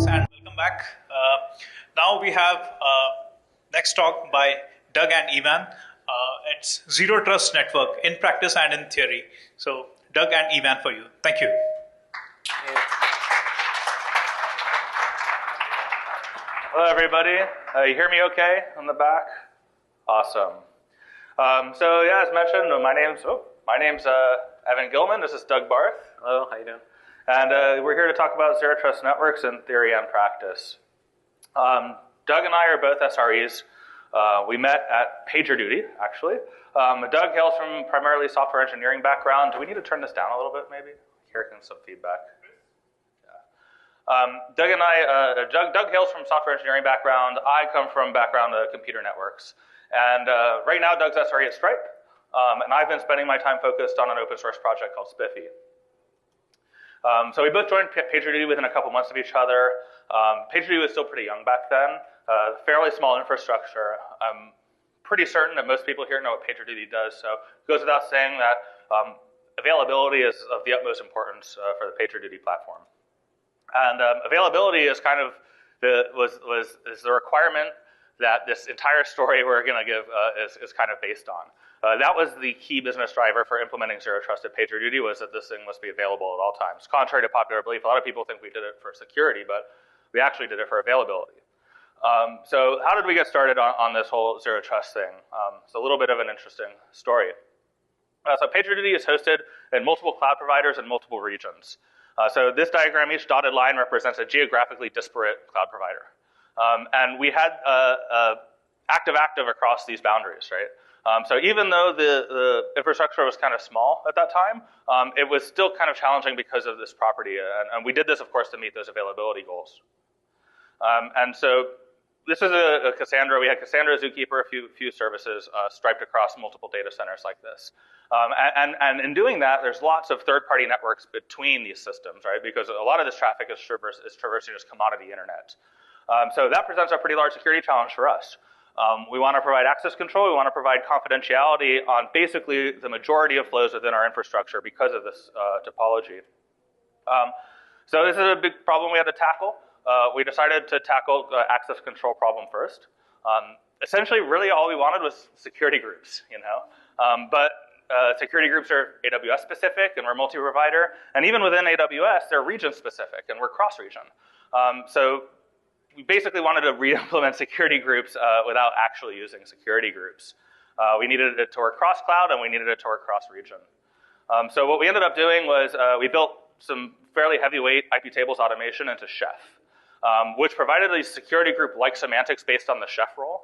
Thanks and welcome back. Now we have next talk by Doug and Ivan. It's Zero Trust Network in practice and in theory. So Doug and Ivan for you. Thank you. Hello, everybody. You hear me okay on the back? Awesome. So yeah, as mentioned, my name's Evan Gilman. This is Doug Barth. Hello, how you doing? And we're here to talk about zero trust networks in theory and practice. Doug and I are both SREs. We met at PagerDuty, actually. Doug hails from primarily software engineering background. Do we need to turn this down a little bit, maybe? Hearing some feedback. Doug hails from software engineering background. I come from background computer networks. And right now, Doug's SRE at Stripe. And I've been spending my time focused on an open source project called Spiffy. So we both joined PagerDuty within a couple months of each other. PagerDuty was still pretty young back then, fairly small infrastructure. I'm pretty certain that most people here know what PagerDuty does, so it goes without saying that availability is of the utmost importance for the PagerDuty platform. And availability is kind of the requirement that this entire story we're going to give is kind of based on. That was the key business driver for implementing Zero Trust at PagerDuty, was that this thing must be available at all times. Contrary to popular belief, a lot of people think we did it for security, but we actually did it for availability. So how did we get started on this whole Zero Trust thing? It's a little bit of an interesting story. So PagerDuty is hosted in multiple cloud providers in multiple regions. So this diagram, each dotted line represents a geographically disparate cloud provider. And we had active across these boundaries, right? So even though the infrastructure was kind of small at that time, it was still kind of challenging because of this property. And we did this, of course, to meet those availability goals. And so this is a Cassandra. We had Cassandra, Zookeeper, a few services striped across multiple data centers like this. And in doing that, there's lots of third-party networks between these systems, right? Because a lot of this traffic is traversing just commodity internet. So that presents a pretty large security challenge for us. We want to provide access control. We want to provide confidentiality on basically the majority of flows within our infrastructure because of this topology. So this is a big problem we had to tackle. We decided to tackle the access control problem first. Essentially, really all we wanted was security groups, you know. But security groups are AWS specific, and we're multi-provider. And even within AWS, they're region specific, and we're cross-region. So we basically wanted to re-implement security groups without actually using security groups. We needed it to work cross-cloud, and we needed it to work cross-region. So what we ended up doing was we built some fairly heavyweight IP tables automation into Chef, which provided a security group-like semantics based on the Chef role.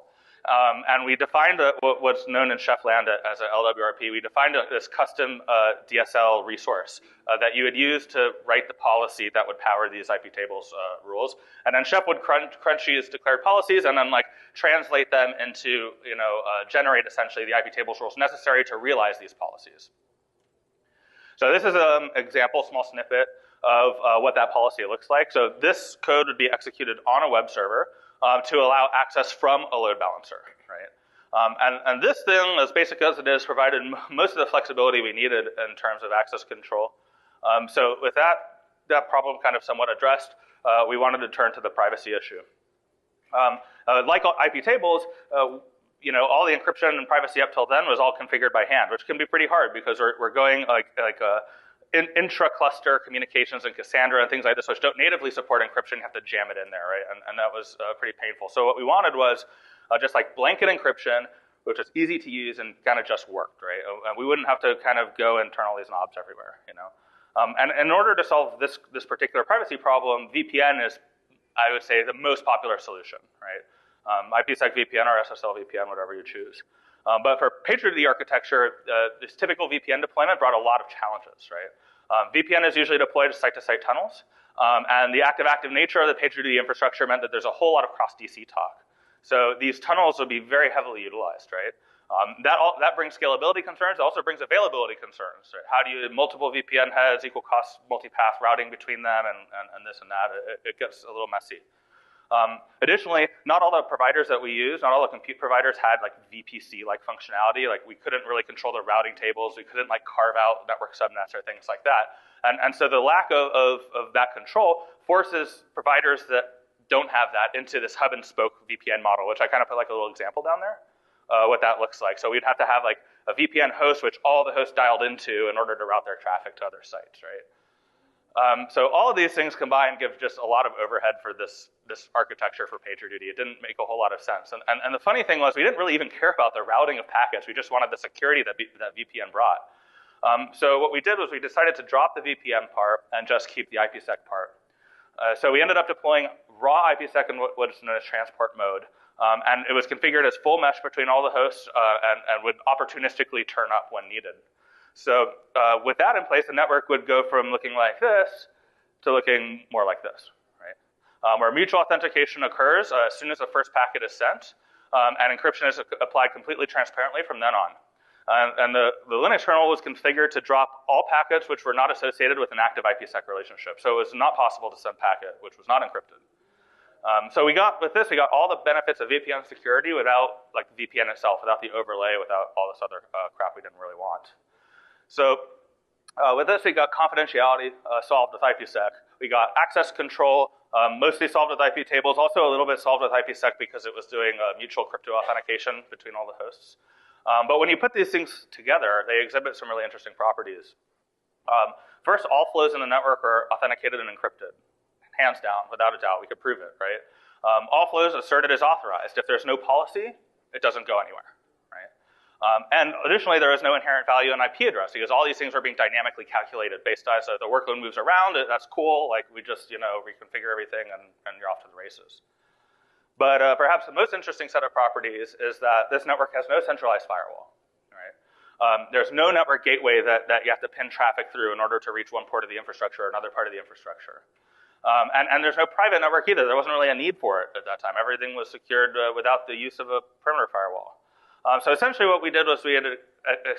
And we defined what's known in Chef land as an LWRP. We defined this custom DSL resource that you would use to write the policy that would power these IP tables rules. And then Chef would crunch these declared policies and then translate them into, generate essentially the IP tables rules necessary to realize these policies. So this is an example, small snippet of what that policy looks like. So this code would be executed on a web server to allow access from a load balancer, right? And this thing, as basic as it is, provided most of the flexibility we needed in terms of access control. So with that problem kind of somewhat addressed, we wanted to turn to the privacy issue. Like IP tables, all the encryption and privacy up till then was all configured by hand, which can be pretty hard because we're going intra-cluster communications in Cassandra and things like this, which don't natively support encryption. You have to jam it in there, right? And that was pretty painful. So what we wanted was just blanket encryption, which was easy to use and kind of just worked, right? And we wouldn't have to kind of go and turn all these knobs everywhere, And in order to solve this particular privacy problem, VPN is, I would say, the most popular solution, right? IPsec VPN or SSL VPN, whatever you choose. But for PagerDuty architecture, this typical VPN deployment brought a lot of challenges, right? VPN is usually deployed as site-to-site tunnels, and the active-active nature of the PagerDuty infrastructure meant that there's a whole lot of cross-DC talk. So these tunnels would be very heavily utilized, right? That brings scalability concerns. It also brings availability concerns, right? How do you multiple VPN heads, equal cost, multipath routing between them, and this and that? It gets a little messy. Additionally, not all the providers that we use, not all the compute providers had VPC-like functionality. We couldn't really control the routing tables. We couldn't carve out network subnets or things like that. And so the lack of that control forces providers that don't have that into this hub and spoke VPN model, which I kind of put like a little example down there, what that looks like. So we'd have to have like a VPN host, which all the hosts dialed into in order to route their traffic to other sites, right? So all of these things combined give just a lot of overhead for this architecture for PagerDuty. It didn't make a whole lot of sense. And the funny thing was we didn't really even care about the routing of packets. We just wanted the security that VPN brought. So what we did was we decided to drop the VPN part and just keep the IPsec part. So we ended up deploying raw IPsec in what is known as transport mode. And it was configured as full mesh between all the hosts and would opportunistically turn up when needed. So with that in place, the network would go from looking like this to looking more like this, right? Where mutual authentication occurs as soon as the first packet is sent, and encryption is applied completely transparently from then on. And the Linux kernel was configured to drop all packets which were not associated with an active IPsec relationship. So it was not possible to send packet which was not encrypted. So with this, we got all the benefits of VPN security without like the VPN itself, without the overlay, without all this other crap we didn't really want. So with this, we got confidentiality solved with IPsec. We got access control, mostly solved with IP tables, also a little bit solved with IPsec because it was doing mutual crypto authentication between all the hosts. But when you put these things together, they exhibit some really interesting properties. First, all flows in the network are authenticated and encrypted. Hands down, without a doubt, we could prove it, right? All flows asserted as authorized. If there's no policy, it doesn't go anywhere, right? And additionally, there is no inherent value in IP address because all these things are being dynamically calculated based on, so the workload moves around, that's cool, like we just, reconfigure everything and you're off to the races. But perhaps the most interesting set of properties is that this network has no centralized firewall, right? There's no network gateway that you have to pin traffic through in order to reach one port of the infrastructure or another part of the infrastructure. And there's no private network either. There wasn't really a need for it at that time. Everything was secured without the use of a perimeter firewall. So essentially what we did was we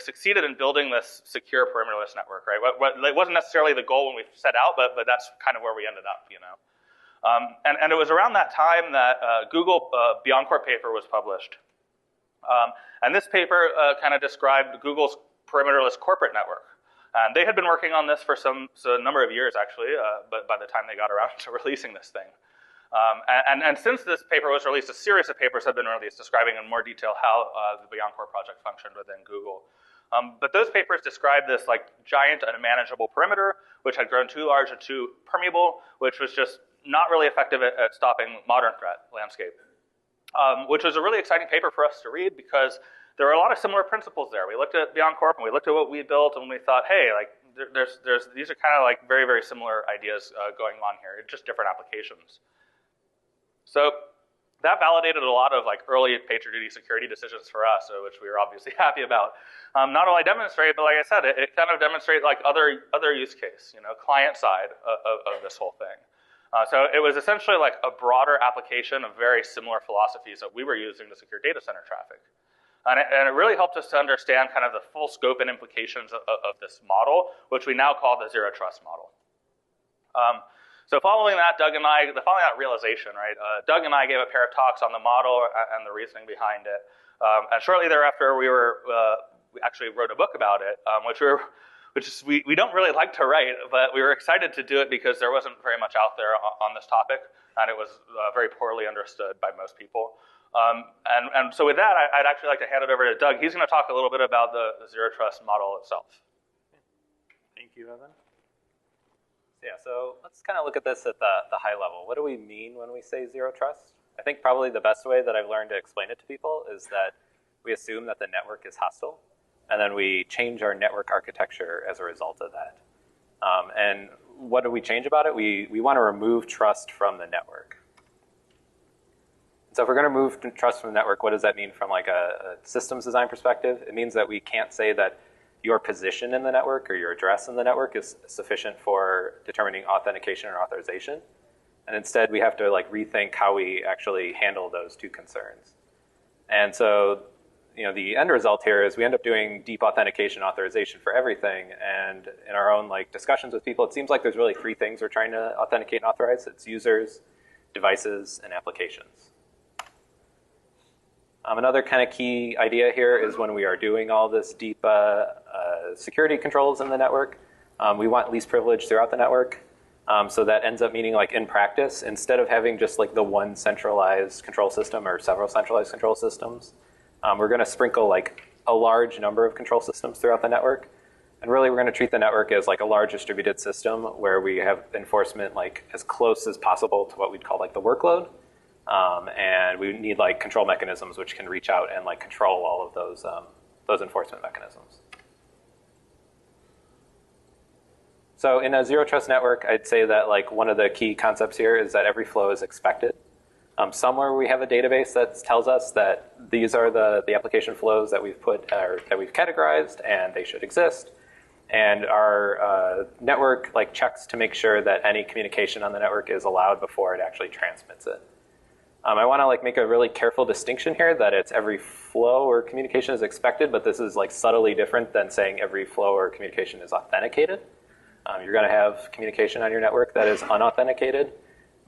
succeeded in building this secure perimeterless network, right? It wasn't necessarily the goal when we set out, but that's kind of where we ended up, And it was around that time that Google Beyond Corp paper was published. And this paper kind of described Google's perimeterless corporate network. And they had been working on this for a number of years, actually, but by the time they got around to releasing this thing. And since this paper was released, a series of papers have been released describing in more detail how the Beyond Corp project functioned within Google. But those papers described this like giant unmanageable perimeter, which had grown too large and too permeable, which was just not really effective at stopping modern threat landscape. Which was a really exciting paper for us to read because there were a lot of similar principles there. We looked at Beyond Corp and we looked at what we built and we thought, hey, like these are kind of like very, very similar ideas going on here, just different applications. So that validated a lot of like early PagerDuty security decisions for us, which we were obviously happy about. Not only demonstrate, but like I said, it kind of demonstrated like other use case, client side of this whole thing. So it was essentially like a broader application of very similar philosophies that we were using to secure data center traffic. And it really helped us to understand kind of the full scope and implications of this model, which we now call the zero trust model. So following that realization, right, Doug and I gave a pair of talks on the model and the reasoning behind it. And shortly thereafter, we actually wrote a book about it, which we don't really like to write, but we were excited to do it because there wasn't very much out there on this topic, and it was very poorly understood by most people. And so with that, I'd actually like to hand it over to Doug. He's going to talk a little bit about the zero trust model itself. Thank you, Evan. Yeah, so let's kind of look at this at the high level. What do we mean when we say zero trust? I think probably the best way that I've learned to explain it to people is that we assume that the network is hostile, and then we change our network architecture as a result of that. And what do we change about it? We want to remove trust from the network. So if we're going to remove trust from the network, what does that mean from like a systems design perspective? It means that we can't say that your position in the network or your address in the network is sufficient for determining authentication or authorization. And instead, we have to like rethink how we actually handle those two concerns. And so, the end result here is we end up doing deep authentication authorization for everything. And in our own like discussions with people, it seems like there's really three things we're trying to authenticate and authorize. It's users, devices, and applications. Another kind of key idea here is when we are doing all this deep security controls in the network, we want least privilege throughout the network. So that ends up meaning like in practice, instead of having just like the one centralized control system or several centralized control systems, we're going to sprinkle like a large number of control systems throughout the network. And really we're going to treat the network as like a large distributed system where we have enforcement like as close as possible to what we'd call like the workload. And we need like control mechanisms which can reach out and like control all of those enforcement mechanisms. So in a zero trust network, I'd say that like one of the key concepts here is that every flow is expected. Somewhere we have a database that tells us that these are the application flows that we've put or that we've categorized and they should exist. And our network like checks to make sure that any communication on the network is allowed before it actually transmits it. I want to like make a really careful distinction here that it's every flow or communication is expected, but this is like subtly different than saying every flow or communication is authenticated. You're going to have communication on your network that is unauthenticated,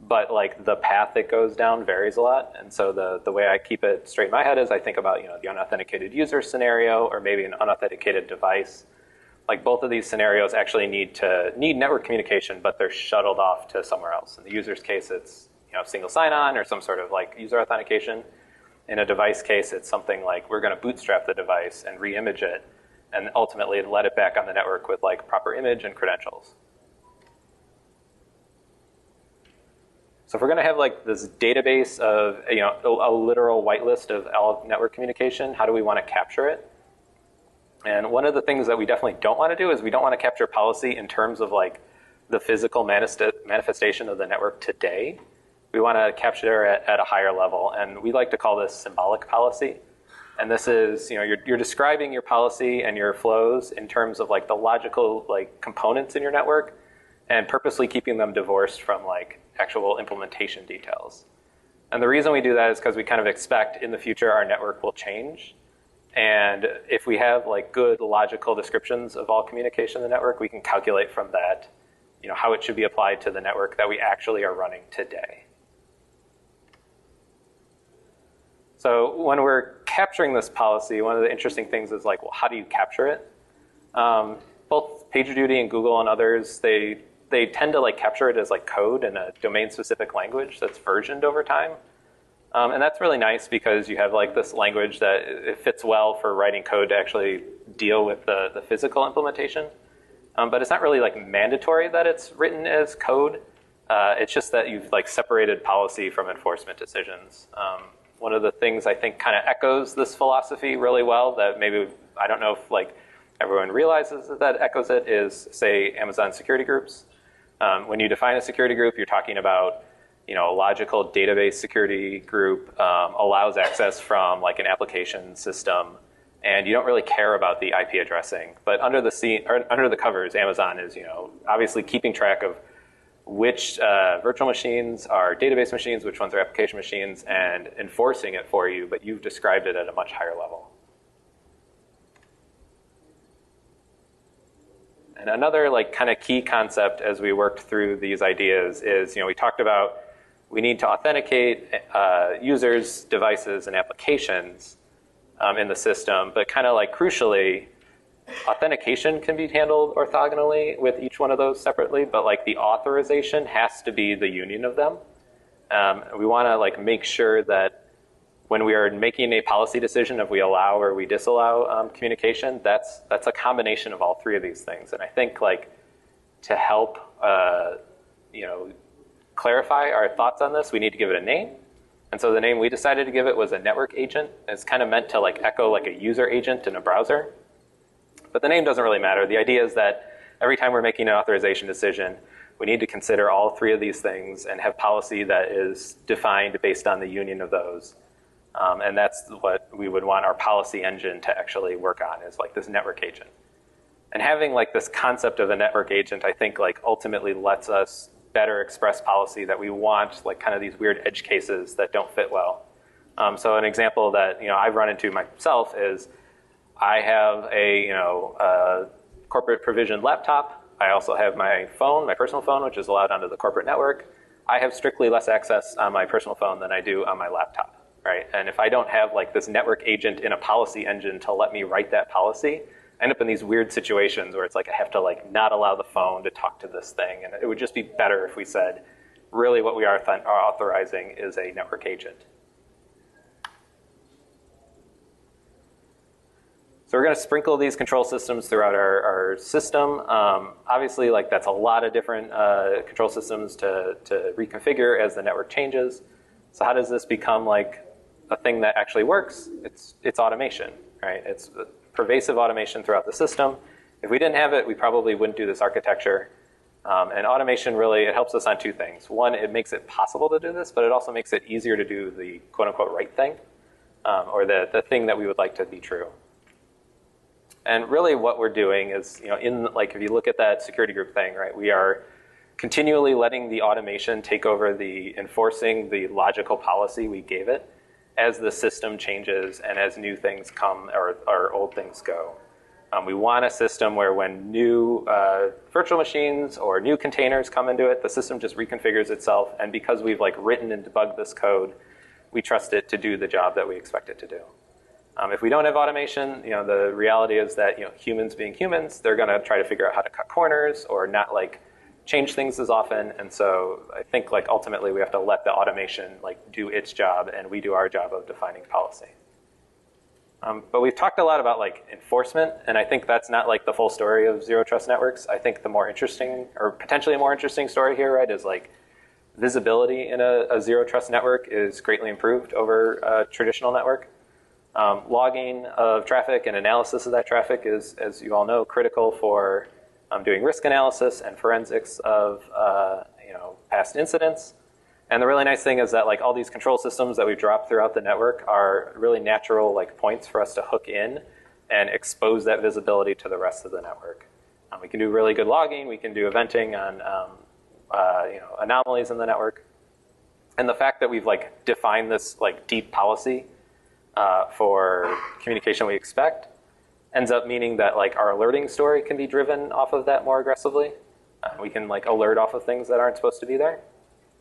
but like the path it goes down varies a lot. And so the way I keep it straight in my head is I think about the unauthenticated user scenario or maybe an unauthenticated device. Like both of these scenarios actually need network communication, but they're shuttled off to somewhere else. In the user's case, it's single sign-on or some sort of like user authentication. In a device case, it's something like we're going to bootstrap the device and re-image it, and ultimately let it back on the network with like proper image and credentials. So if we're going to have like this database of a literal whitelist of all network communication, how do we want to capture it? And one of the things that we definitely don't want to do is we don't want to capture policy in terms of like the physical manifestation of the network today. We want to capture it at a higher level, and we like to call this symbolic policy. And this is, you're describing your policy and your flows in terms of like the logical like components in your network, and purposely keeping them divorced from like actual implementation details. And the reason we do that is because we kind of expect in the future our network will change. And if we have like good logical descriptions of all communication in the network, we can calculate from that, how it should be applied to the network that we actually are running today. So when we're capturing this policy, one of the interesting things is like, well, how do you capture it? Both PagerDuty and Google and others, they tend to like capture it as like code in a domain-specific language that's versioned over time. And that's really nice because you have like this language that it fits well for writing code to actually deal with the physical implementation. But it's not really like mandatory that it's written as code. It's just that you've like separated policy from enforcement decisions. One of the things I think kind of echoes this philosophy really well that maybe, I don't know if like everyone realizes that echoes it is, say, Amazon security groups. When you define a security group, you're talking about, a logical database security group allows access from like an application system, and you don't really care about the IP addressing. But under the covers, Amazon is, obviously keeping track of which virtual machines are database machines, which ones are application machines, and enforcing it for you, but you've described it at a much higher level. And another like kind of key concept as we worked through these ideas is, we talked about we need to authenticate users, devices, and applications in the system, but kind of like crucially, authentication can be handled orthogonally with each one of those separately, but like the authorization has to be the union of them. We want to like make sure that when we are making a policy decision, if we allow or we disallow communication, that's a combination of all three of these things. And I think like to help clarify our thoughts on this, we need to give it a name. And so the name we decided to give it was a network agent. It's kind of meant to like echo like a user agent in a browser. But the name doesn't really matter. The idea is that every time we're making an authorization decision, we need to consider all three of these things and have policy that is defined based on the union of those. And that's what we would want our policy engine to actually work on, is like this network agent. And having like this concept of a network agent, I think like ultimately lets us better express policy that we want, like kind of these weird edge cases that don't fit well. So an example that I've run into myself is I have a corporate provisioned laptop. I also have my phone, my personal phone, which is allowed onto the corporate network. I have strictly less access on my personal phone than I do on my laptop, right? And if I don't have like this network agent in a policy engine to let me write that policy, end up in these weird situations where it's like I have to like not allow the phone to talk to this thing. And it would just be better if we said, really what we are authorizing is a network agent. So we're going to sprinkle these control systems throughout our system. Obviously, like that's a lot of different control systems to reconfigure as the network changes. So how does this become like a thing that actually works? It's automation, right? It's pervasive automation throughout the system. If we didn't have it, we probably wouldn't do this architecture. And automation really, it helps us on two things. One, it makes it possible to do this, but it also makes it easier to do the quote unquote right thing, or the thing that we would like to be true. And really what we're doing is, if you look at that security group thing, right, we are continually letting the automation take over the enforcing the logical policy we gave it as the system changes and as new things come or old things go. We want a system where when new virtual machines or new containers come into it, the system just reconfigures itself. And because we've like written and debugged this code, we trust it to do the job that we expect it to do. If we don't have automation, the reality is that humans being humans, they're going to try to figure out how to cut corners or not like change things as often. And so I think like ultimately we have to let the automation like do its job and we do our job of defining policy. But we've talked a lot about like enforcement, and I think that's not like the full story of zero trust networks. I think the more interesting or potentially a more interesting story here, right, is like visibility in a zero trust network is greatly improved over a traditional network. Logging of traffic and analysis of that traffic is, as you all know, critical for doing risk analysis and forensics of past incidents. And the really nice thing is that like all these control systems that we've dropped throughout the network are really natural like points for us to hook in and expose that visibility to the rest of the network. We can do really good logging. We can do eventing on anomalies in the network. And the fact that we've like defined this like deep policy for communication we expect ends up meaning that like our alerting story can be driven off of that more aggressively. We can like alert off of things that aren't supposed to be there.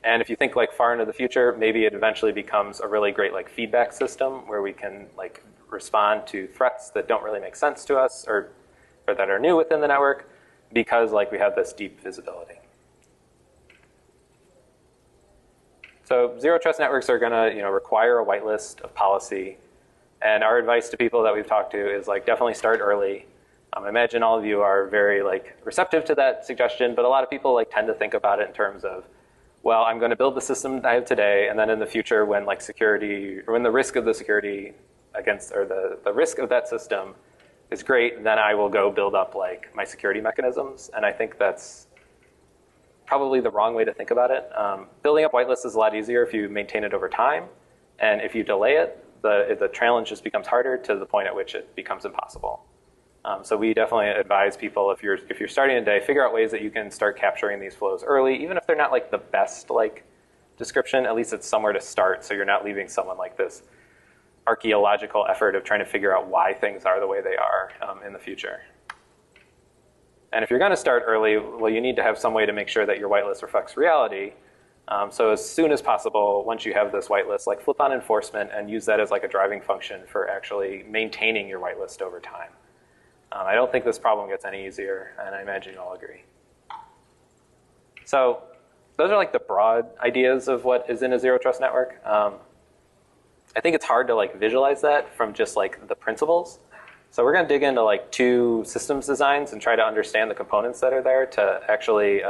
And if you think like far into the future, maybe it eventually becomes a really great like feedback system where we can like respond to threats that don't really make sense to us or that are new within the network because like we have this deep visibility. So zero trust networks are going to require a whitelist of policy. And our advice to people that we've talked to is like definitely start early. I imagine all of you are very like receptive to that suggestion, but a lot of people like tend to think about it in terms of, well, I'm going to build the system I have today, and then in the future when like security or when the risk of the security against or the risk of that system is great, then I will go build up like my security mechanisms. And I think that's probably the wrong way to think about it. Building up whitelists is a lot easier if you maintain it over time, and if you delay it, the challenge just becomes harder to the point at which it becomes impossible. So we definitely advise people if you're starting today, figure out ways that you can start capturing these flows early, even if they're not like the best like description. At least it's somewhere to start, so you're not leaving someone like this archaeological effort of trying to figure out why things are the way they are in the future. And if you're going to start early, well, you need to have some way to make sure that your whitelist reflects reality. So as soon as possible, once you have this whitelist, like flip on enforcement and use that as like a driving function for actually maintaining your whitelist over time. I don't think this problem gets any easier, and I imagine you all agree. So those are like the broad ideas of what is in a zero trust network. I think it's hard to like visualize that from just like the principles. So we're going to dig into like two systems designs and try to understand the components that are there to actually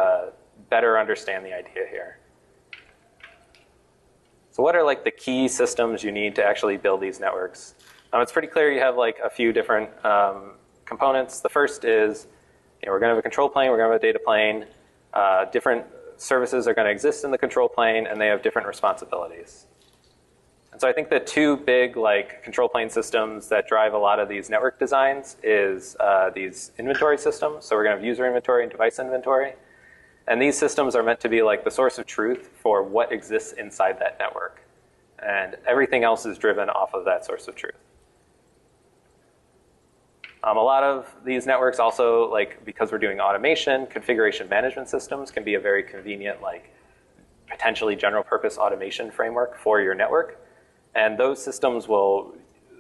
better understand the idea here. So what are like the key systems you need to actually build these networks? It's pretty clear you have like a few different components. The first is we're going to have a control plane, we're going to have a data plane. Different services are going to exist in the control plane, and they have different responsibilities. And so I think the two big like control plane systems that drive a lot of these network designs is these inventory systems. So we're going to have user inventory and device inventory. And these systems are meant to be like the source of truth for what exists inside that network. And everything else is driven off of that source of truth. A lot of these networks also, like because we're doing automation, configuration management systems can be a very convenient, like potentially general purpose automation framework for your network. And those systems will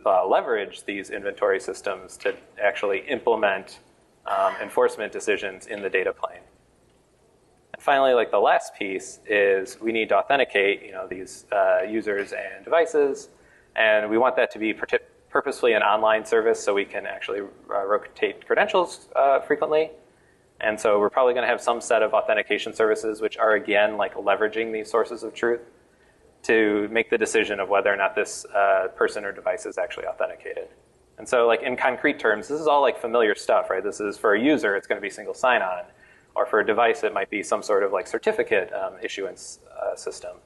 leverage these inventory systems to actually implement enforcement decisions in the data plane. And finally, like the last piece is we need to authenticate, these users and devices, and we want that to be purposefully an online service so we can actually rotate credentials frequently. And so we're probably going to have some set of authentication services which are, again, like leveraging these sources of truth to make the decision of whether or not this person or device is actually authenticated. And so like in concrete terms, this is all like familiar stuff, right? This is for a user, it's going to be single sign-on. Or for a device, it might be some sort of like certificate issuance system.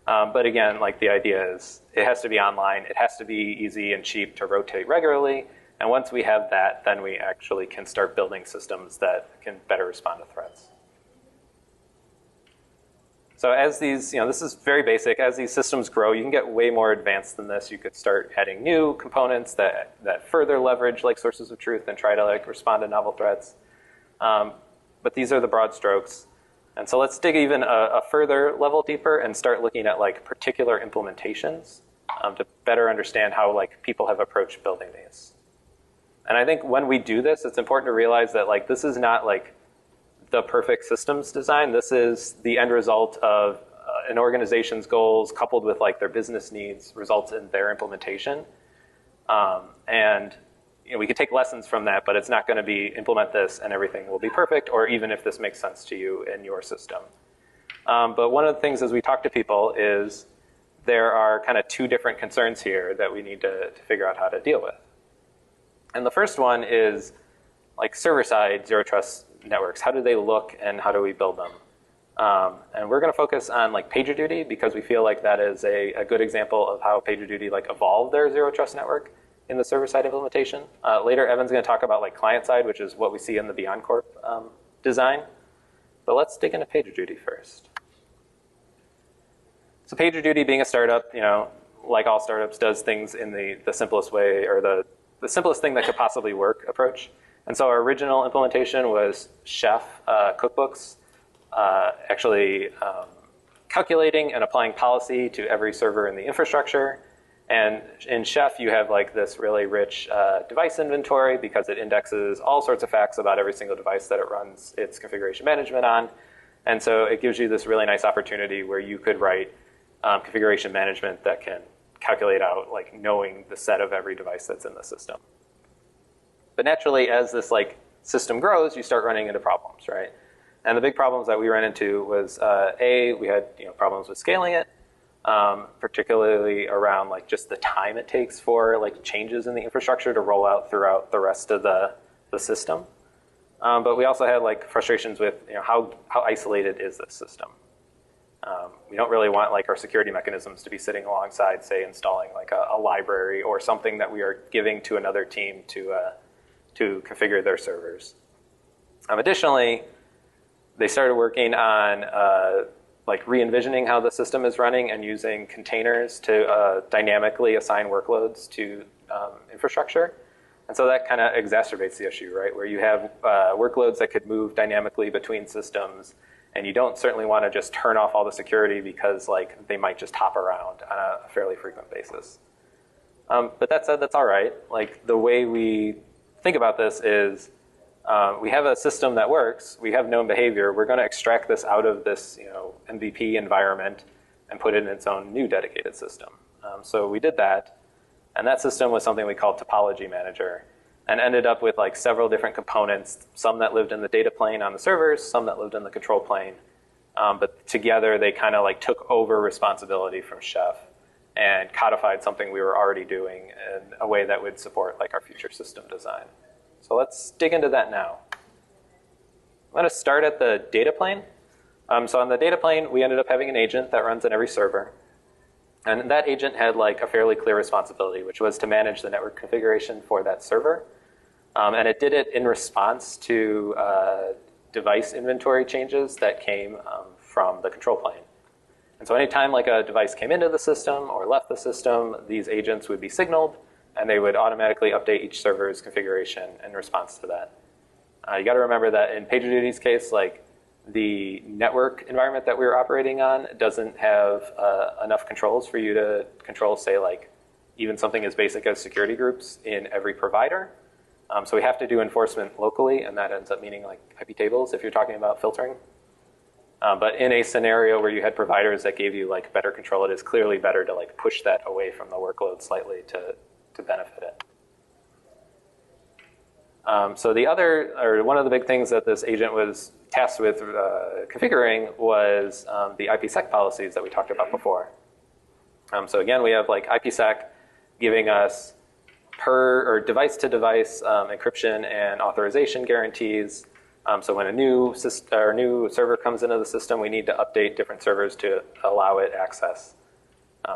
But again, like the idea is it has to be online. It has to be easy and cheap to rotate regularly. And once we have that, then we actually can start building systems that can better respond to threats. So as these, this is very basic. As these systems grow, you can get way more advanced than this. You could start adding new components that further leverage like sources of truth and try to like respond to novel threats. But these are the broad strokes. And so let's dig even a further level deeper and start looking at like particular implementations to better understand how like people have approached building these. And I think when we do this, it's important to realize that like this is not like the perfect systems design. This is the end result of an organization's goals coupled with like their business needs results in their implementation. And we could take lessons from that, but it's not going to be implement this and everything will be perfect, or even if this makes sense to you in your system. But one of the things as we talk to people is there are kind of two different concerns here that we need to figure out how to deal with. And the first one is like server-side zero trust networks. How do they look and how do we build them? And we're going to focus on like PagerDuty because we feel like that is a good example of how PagerDuty like evolved their zero trust network in the server-side implementation. Later, Evan's going to talk about like client-side, which is what we see in the Beyond Corp design. But let's dig into PagerDuty first. So PagerDuty, being a startup, like all startups, does things in the simplest way, or the simplest thing that could possibly work approach. And so our original implementation was Chef cookbooks, actually calculating and applying policy to every server in the infrastructure. And in Chef, you have like this really rich device inventory because it indexes all sorts of facts about every single device that it runs its configuration management on. And so it gives you this really nice opportunity where you could write configuration management that can calculate out like knowing the set of every device that's in the system. But naturally, as this like system grows, you start running into problems, right? And the big problems that we ran into was we had problems with scaling it. Particularly around like just the time it takes for like changes in the infrastructure to roll out throughout the rest of the system. But we also had like frustrations with how isolated is this system. We don't really want like our security mechanisms to be sitting alongside, say, installing like a library or something that we are giving to another team to configure their servers. Additionally, they started working on like re-envisioning how the system is running and using containers to dynamically assign workloads to infrastructure. And so that kind of exacerbates the issue, right? Where you have workloads that could move dynamically between systems, and you don't certainly want to just turn off all the security because like they might just hop around on a fairly frequent basis. But that said, that's all right. Like the way we think about this is we have a system that works. We have known behavior. We're going to extract this out of this, MVP environment and put it in its own new dedicated system. So we did that, and that system was something we called Topology Manager, and ended up with like several different components. Some that lived in the data plane on the servers, some that lived in the control plane. But together, they kind of like took over responsibility from Chef and codified something we were already doing in a way that would support like our future system design. So let's dig into that now. I'm going to start at the data plane. So on the data plane, we ended up having an agent that runs on every server. And that agent had like a fairly clear responsibility, which was to manage the network configuration for that server. And it did it in response to device inventory changes that came from the control plane. And so anytime like a device came into the system or left the system, these agents would be signaled, and they would automatically update each server's configuration in response to that. You got to remember that in PagerDuty's case, like the network environment that we were operating on doesn't have enough controls for you to control, say, like even something as basic as security groups in every provider. So we have to do enforcement locally, and that ends up meaning like IP tables if you're talking about filtering. But in a scenario where you had providers that gave you like better control, it is clearly better to like push that away from the workload slightly to benefit it. So the other, or one of the big things that this agent was tasked with configuring was the IPsec policies that we talked about before. So again, we have like IPsec giving us per or device-to-device encryption and authorization guarantees. So when a new server comes into the system, we need to update different servers to allow it access.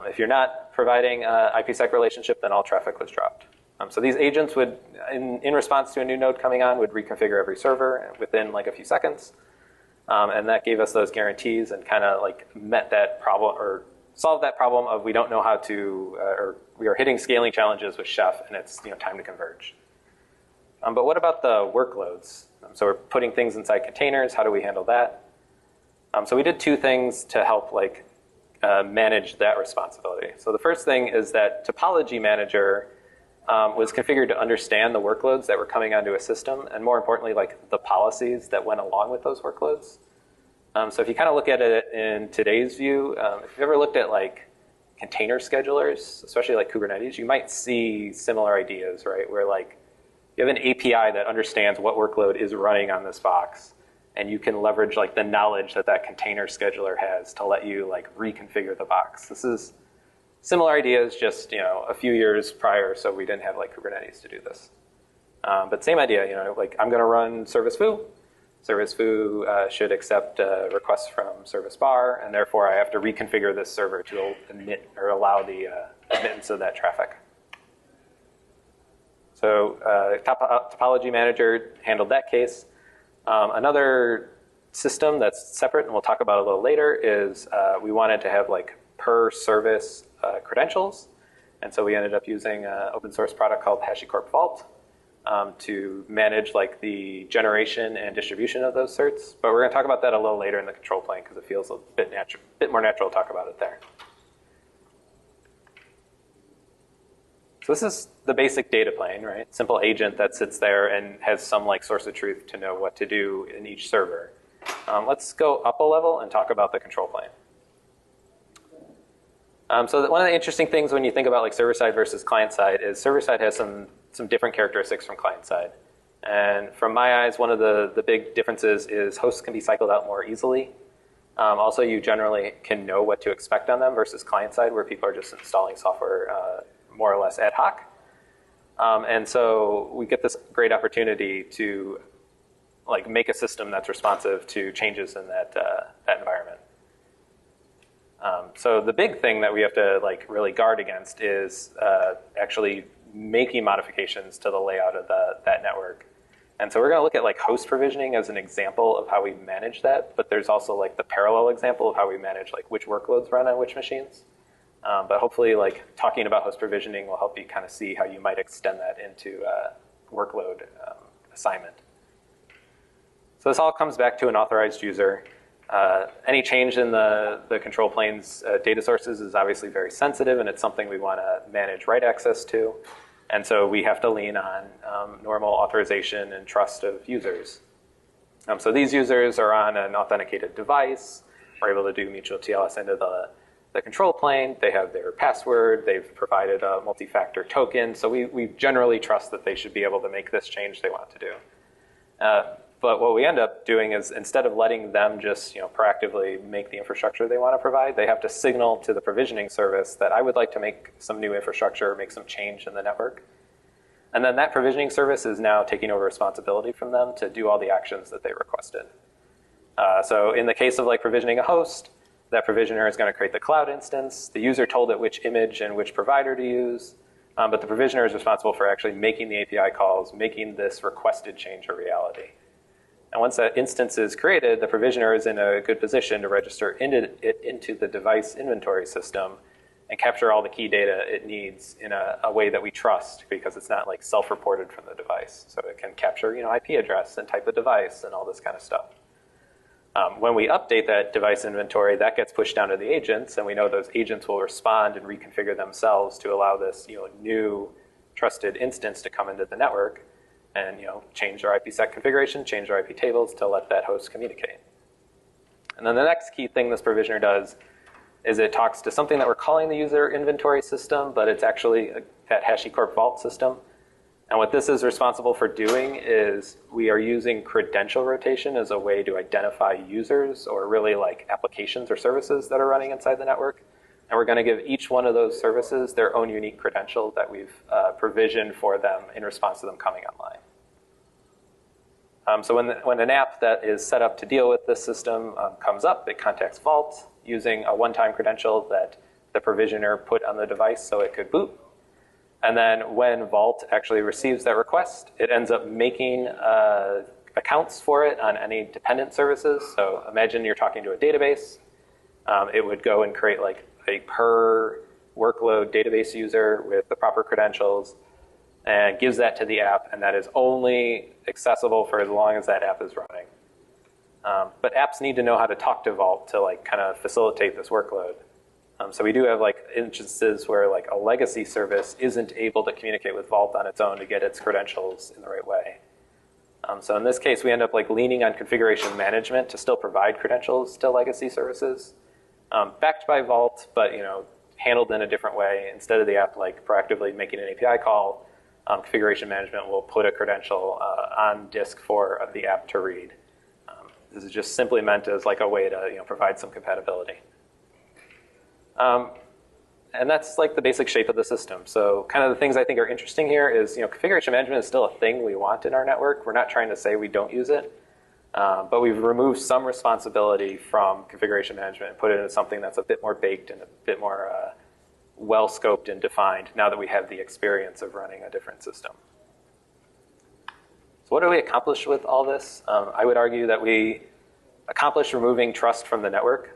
If you're not providing an IPsec relationship, then all traffic was dropped. So these agents would, in response to a new node coming on, would reconfigure every server within like a few seconds. And that gave us those guarantees and kind of like met that problem or solved that problem of we don't know how to, or we are hitting scaling challenges with Chef and it's time to converge. But what about the workloads? So we're putting things inside containers. How do we handle that? So we did two things to help like manage that responsibility. So the first thing is that topology manager was configured to understand the workloads that were coming onto a system, and more importantly, like the policies that went along with those workloads. So if you kind of look at it in today's view, if you've ever looked at like container schedulers, especially like Kubernetes, you might see similar ideas, right? Where like you have an API that understands what workload is running on this box, and you can leverage like the knowledge that that container scheduler has to let you like reconfigure the box. This is similar ideas, just a few years prior, so we didn't have like Kubernetes to do this. But same idea, like I'm going to run service foo. Service foo should accept requests from service bar, and therefore I have to reconfigure this server to admit or allow the admittance of that traffic. So topology manager handled that case. Another system that's separate, and we'll talk about a little later, is we wanted to have like per service credentials. And so we ended up using an open source product called HashiCorp Vault to manage like the generation and distribution of those certs. But we're going to talk about that a little later in the control plane because it feels a bit more natural to talk about it there. So this is the basic data plane, right? Simple agent that sits there and has some like source of truth to know what to do in each server. Let's go up a level and talk about the control plane. So one of the interesting things when you think about like server-side versus client-side is server-side has some different characteristics from client-side. And from my eyes, one of the big differences is hosts can be cycled out more easily. Also, you generally can know what to expect on them versus client-side where people are just installing software more or less ad hoc. And so we get this great opportunity to like make a system that's responsive to changes in that environment. So the big thing that we have to like really guard against is actually making modifications to the layout of that network. And so we're going to look at like host provisioning as an example of how we manage that, but there's also like the parallel example of how we manage like which workloads run on which machines. But hopefully like talking about host provisioning will help you kind of see how you might extend that into workload assignment. So this all comes back to an authorized user. Any change in the control plane's data sources is obviously very sensitive, and it's something we want to manage write access to. And so we have to lean on normal authorization and trust of users. So these users are on an authenticated device. We're able to do mutual TLS into the control plane. They have their password. They've provided a multi-factor token. So we generally trust that they should be able to make this change they want to do. But what we end up doing is instead of letting them just proactively make the infrastructure they want to provide, they have to signal to the provisioning service that I would like to make some new infrastructure, make some change in the network. And then that provisioning service is now taking over responsibility from them to do all the actions that they requested. So in the case of like provisioning a host, that provisioner is going to create the cloud instance. The user told it which image and which provider to use. But the provisioner is responsible for actually making the API calls, making this requested change a reality. And once that instance is created, the provisioner is in a good position to register into the device inventory system and capture all the key data it needs in a way that we trust because it's not like self-reported from the device. So it can capture IP address and type of device and all this kind of stuff. When we update that device inventory, that gets pushed down to the agents, and we know those agents will respond and reconfigure themselves to allow this new trusted instance to come into the network and change their IPsec configuration, change their IP tables to let that host communicate. And then the next key thing this provisioner does is it talks to something that we're calling the user inventory system, but it's actually that HashiCorp Vault system. And what this is responsible for doing is we are using credential rotation as a way to identify users or really like applications or services that are running inside the network. And we're going to give each one of those services their own unique credential that we've provisioned for them in response to them coming online. So when an app that is set up to deal with this system comes up, it contacts Vault using a one-time credential that the provisioner put on the device so it could boot. And then when Vault actually receives that request, it ends up making accounts for it on any dependent services. So imagine you're talking to a database. It would go and create like a per workload database user with the proper credentials and gives that to the app, and that is only accessible for as long as that app is running. But apps need to know how to talk to Vault to like kind of facilitate this workload. So we do have like instances where like a legacy service isn't able to communicate with Vault on its own to get its credentials in the right way. So in this case, we end up like leaning on configuration management to still provide credentials to legacy services, backed by Vault, but handled in a different way. Instead of the app like proactively making an API call, configuration management will put a credential on disk for the app to read. This is just simply meant as like a way to provide some compatibility. And that's like the basic shape of the system. So kind of the things I think are interesting here is configuration management is still a thing we want in our network. We're not trying to say we don't use it, but we've removed some responsibility from configuration management and put it into something that's a bit more baked and a bit more well-scoped and defined now that we have the experience of running a different system. So what do we accomplish with all this? I would argue that we accomplish removing trust from the network.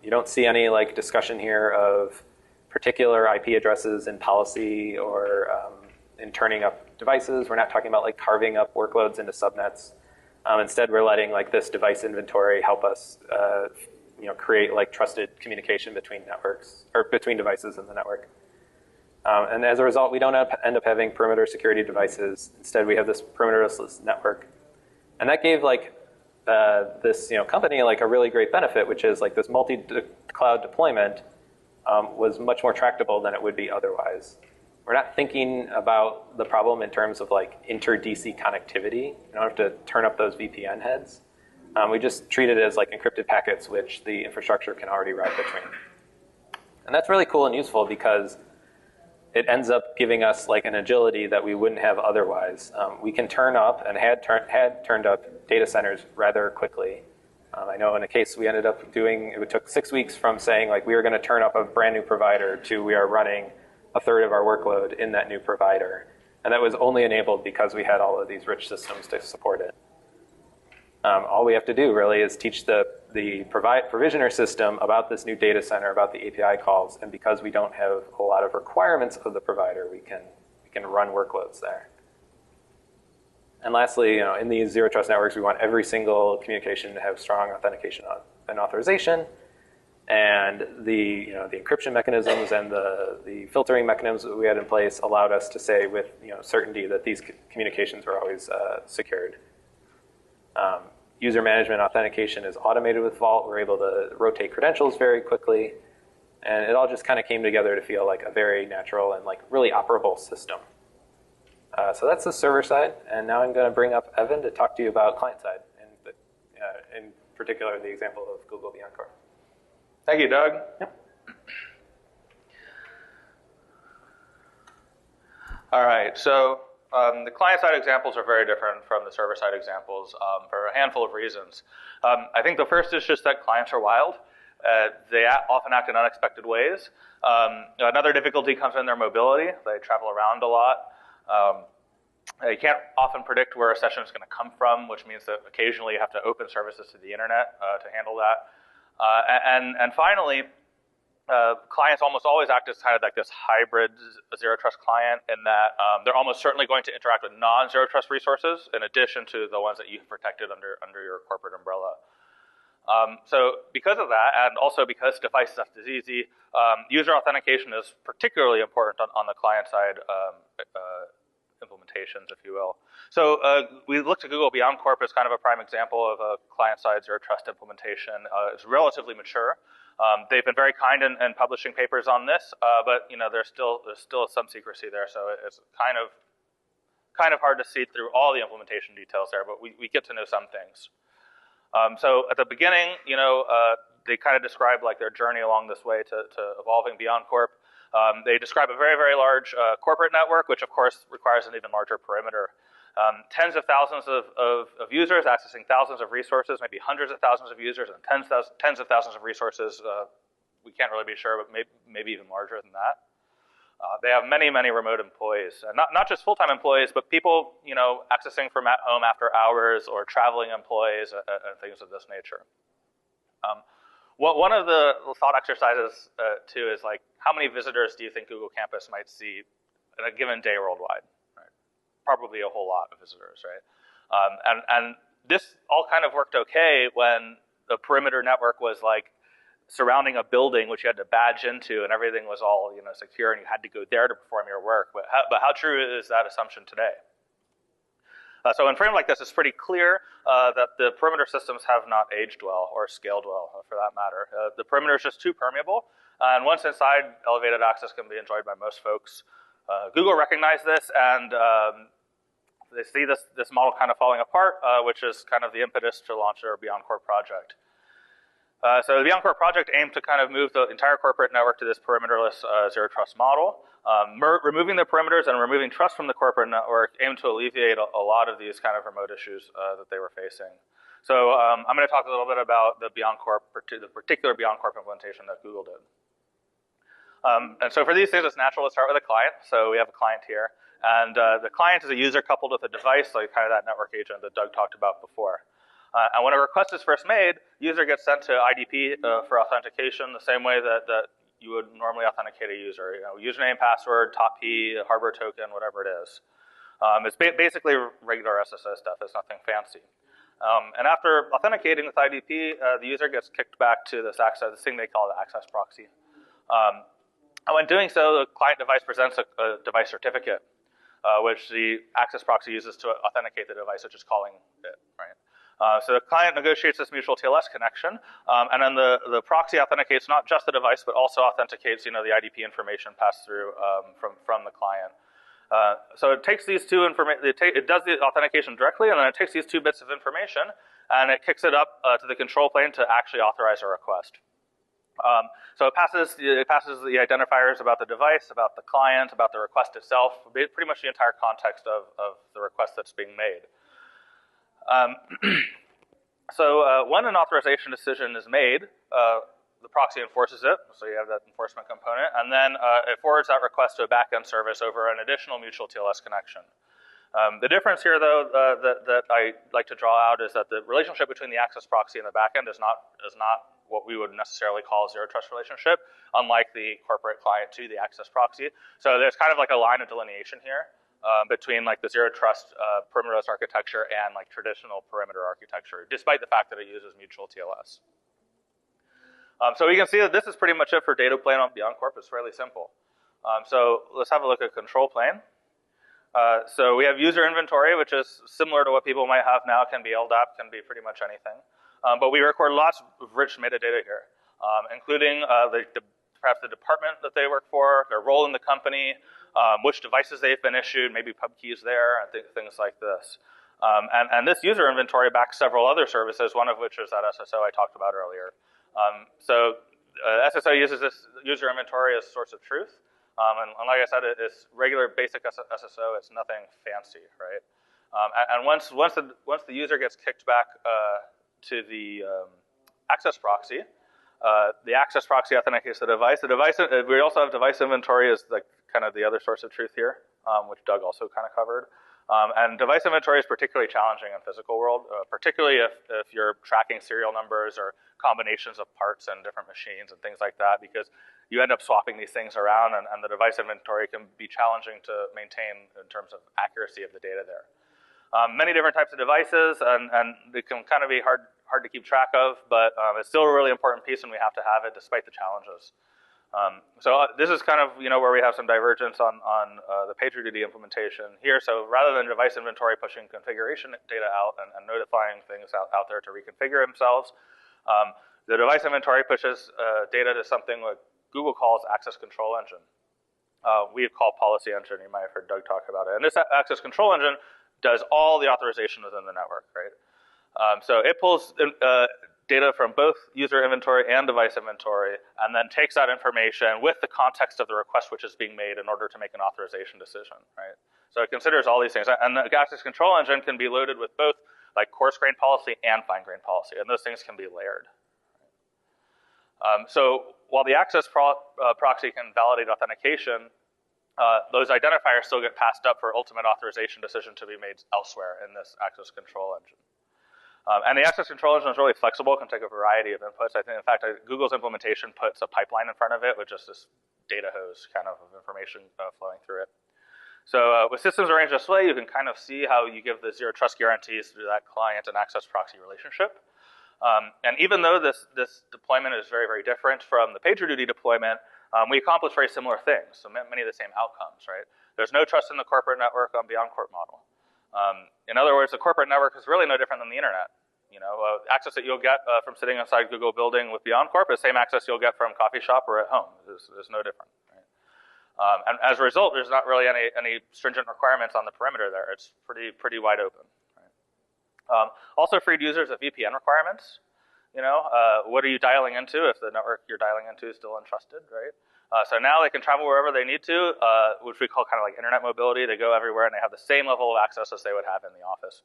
You don't see any like discussion here of particular IP addresses in policy or in turning up devices. We're not talking about like carving up workloads into subnets. Instead, we're letting like this device inventory help us create like trusted communication between networks or between devices in the network. And as a result, we don't end up having perimeter security devices. Instead, we have this perimeterless network. And that gave like this company like a really great benefit, which is like this multi-cloud deployment was much more tractable than it would be otherwise. We're not thinking about the problem in terms of like inter-DC connectivity. You don't have to turn up those VPN heads. We just treat it as like encrypted packets, which the infrastructure can already route between. And that's really cool and useful because it ends up giving us like an agility that we wouldn't have otherwise. We can turn up and had turned up data centers rather quickly. I know in a case we ended up doing, it took 6 weeks from saying like we were going to turn up a brand new provider to we are running a third of our workload in that new provider. And that was only enabled because we had all of these rich systems to support it. All we have to do really is teach the provisioner system about this new data center, about the API calls, and because we don't have a lot of requirements of the provider, we can run workloads there. And lastly, in these zero trust networks, we want every single communication to have strong authentication and authorization, and the encryption mechanisms and the filtering mechanisms that we had in place allowed us to say with certainty that these communications were always secured. User management authentication is automated with Vault. We're able to rotate credentials very quickly. And it all just kind of came together to feel like a very natural and like really operable system. So that's the server side. And now I'm going to bring up Evan to talk to you about client side, and in particular the example of Google Beyond Corp. Thank you, Doug. Yep. All right, so the client-side examples are very different from the server-side examples for a handful of reasons. I think the first is just that clients are wild. They often act in unexpected ways. Another difficulty comes in their mobility. They travel around a lot. You can't often predict where a session is going to come from, which means that occasionally you have to open services to the internet to handle that. And finally, clients almost always act as kind of like this hybrid zero trust client in that they're almost certainly going to interact with non-zero trust resources in addition to the ones that you've protected under your corporate umbrella. So because of that, and also because device theft is easy, user authentication is particularly important on the client-side implementations, if you will. So we looked at Google Beyond Corp as kind of a prime example of a client-side zero trust implementation. It's relatively mature. They've been very kind in publishing papers on this, but there's still some secrecy there, so it's kind of hard to see through all the implementation details there, but we get to know some things. So at the beginning, they kind of describe like their journey along this way to evolving Beyond Corp. They describe a very, very large corporate network, which of course requires an even larger perimeter. Tens of thousands of users accessing thousands of resources, maybe hundreds of thousands of users and tens of thousands of resources. We can't really be sure, but maybe even larger than that. They have many, many remote employees, not just full-time employees, but people accessing from at home after hours or traveling employees and things of this nature. One of the thought exercises too is like, how many visitors do you think Google Campus might see in a given day worldwide? Right? Probably a whole lot of visitors, right? And this all kind of worked okay when the perimeter network was like surrounding a building which you had to badge into, and everything was all secure, and you had to go there to perform your work. But how true is that assumption today? So in a frame like this, it's pretty clear that the perimeter systems have not aged well or scaled well, for that matter. The perimeter is just too permeable, and once inside, elevated access can be enjoyed by most folks. Google recognized this, and they see this model kind of falling apart, which is kind of the impetus to launch their Beyond Corp project. So the Beyond Corp project aimed to kind of move the entire corporate network to this perimeterless zero trust model. Removing the perimeters and removing trust from the corporate network aimed to alleviate a lot of these kind of remote issues that they were facing. So I'm going to talk a little bit about the Beyond Corp, the particular Beyond Corp implementation that Google did. And so for these things, it's natural to start with a client. So we have a client here. And the client is a user coupled with a device, like kind of that network agent that Doug talked about before. And when a request is first made, user gets sent to IDP for authentication the same way that you would normally authenticate a user. Username, password, top P, hardware token, whatever it is. It's basically regular SSO stuff. It's nothing fancy. And after authenticating with IDP, the user gets kicked back to this thing they call the access proxy. And when doing so, the client device presents a device certificate, which the access proxy uses to authenticate the device, which is calling it, right? So the client negotiates this mutual TLS connection, and then the proxy authenticates not just the device, but also authenticates the IDP information passed through from the client. So it takes these two it does the authentication directly, and then it takes these two bits of information, and it kicks it up to the control plane to actually authorize a request. So it passes the identifiers about the device, about the client, about the request itself, pretty much the entire context of the request that's being made. So when an authorization decision is made, the proxy enforces it, so you have that enforcement component, and then it forwards that request to a backend service over an additional mutual TLS connection. The difference here, though, that I like to draw out is that the relationship between the access proxy and the backend is not what we would necessarily call a zero trust relationship, unlike the corporate client to the access proxy. So there's kind of like a line of delineation here. Between like the zero trust perimeterless architecture and like traditional perimeter architecture, despite the fact that it uses mutual TLS. So we can see that this is pretty much it for data plane on Beyond Corp. It's fairly simple. So let's have a look at control plane. So we have user inventory, which is similar to what people might have now. Can be LDAP, can be pretty much anything. But we record lots of rich metadata here, including perhaps the department that they work for, their role in the company, which devices they've been issued, maybe pub keys there, and things like this. And this user inventory backs several other services, one of which is that SSO I talked about earlier. So SSO uses this user inventory as a source of truth. And like I said, it's regular basic SSO. It's nothing fancy, right? And once the user gets kicked back to the access proxy, the access proxy authenticates the device. We also have device inventory as like kind of the other source of truth here, which Doug also kind of covered. And device inventory is particularly challenging in physical world, particularly if you're tracking serial numbers or combinations of parts and different machines and things like that, because you end up swapping these things around, and the device inventory can be challenging to maintain in terms of accuracy of the data there. Many different types of devices, and it can kind of be hard hard to keep track of, but it's still a really important piece, and we have to have it despite the challenges. So this is kind of where we have some divergence on the PagerDuty implementation here. So rather than device inventory pushing configuration data out and notifying things out there to reconfigure themselves, the device inventory pushes data to something what Google calls access control engine. We call policy engine. You might have heard Doug talk about it. And this access control engine does all the authorization within the network, right? So it pulls data from both user inventory and device inventory, and then takes that information with the context of the request which is being made in order to make an authorization decision, right? So it considers all these things. And the access control engine can be loaded with both like coarse-grained policy and fine-grained policy, and those things can be layered. So while the access proxy can validate authentication, those identifiers still get passed up for ultimate authorization decision to be made elsewhere in this access control engine. And the access control engine is really flexible, can take a variety of inputs. I think, in fact, Google's implementation puts a pipeline in front of it with just this data hose kind of information flowing through it. So with systems arranged this way, you can kind of see how you give the zero trust guarantees to that client and access proxy relationship. And even though this deployment is very, very different from the PagerDuty deployment, we accomplish very similar things, so many of the same outcomes, right? There's no trust in the corporate network on Beyond Corp model. In other words, the corporate network is really no different than the internet. Access that you'll get from sitting inside Google building with Beyond Corp is the same access you'll get from coffee shop or at home. There's no different, right? And as a result, there's not really any stringent requirements on the perimeter there. It's pretty wide open. Also freed users of VPN requirements. What are you dialing into if the network you're dialing into is still untrusted, right? So now they can travel wherever they need to, which we call kind of like internet mobility. They go everywhere and they have the same level of access as they would have in the office.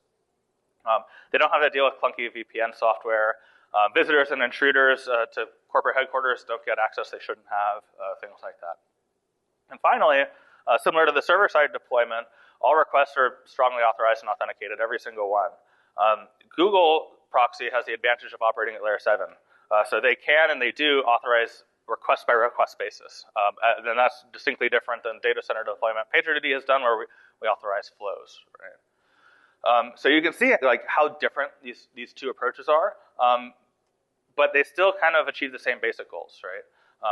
They don't have to deal with clunky VPN software. Visitors and intruders to corporate headquarters don't get access they shouldn't have, things like that. And finally, similar to the server-side deployment, all requests are strongly authorized and authenticated, every single one. Google proxy has the advantage of operating at layer 7. So they can and they do authorize request by request basis. And that's distinctly different than data center deployment PagerDuty has done, where we authorize flows, right? So you can see like how different these two approaches are, but they still kind of achieve the same basic goals, right?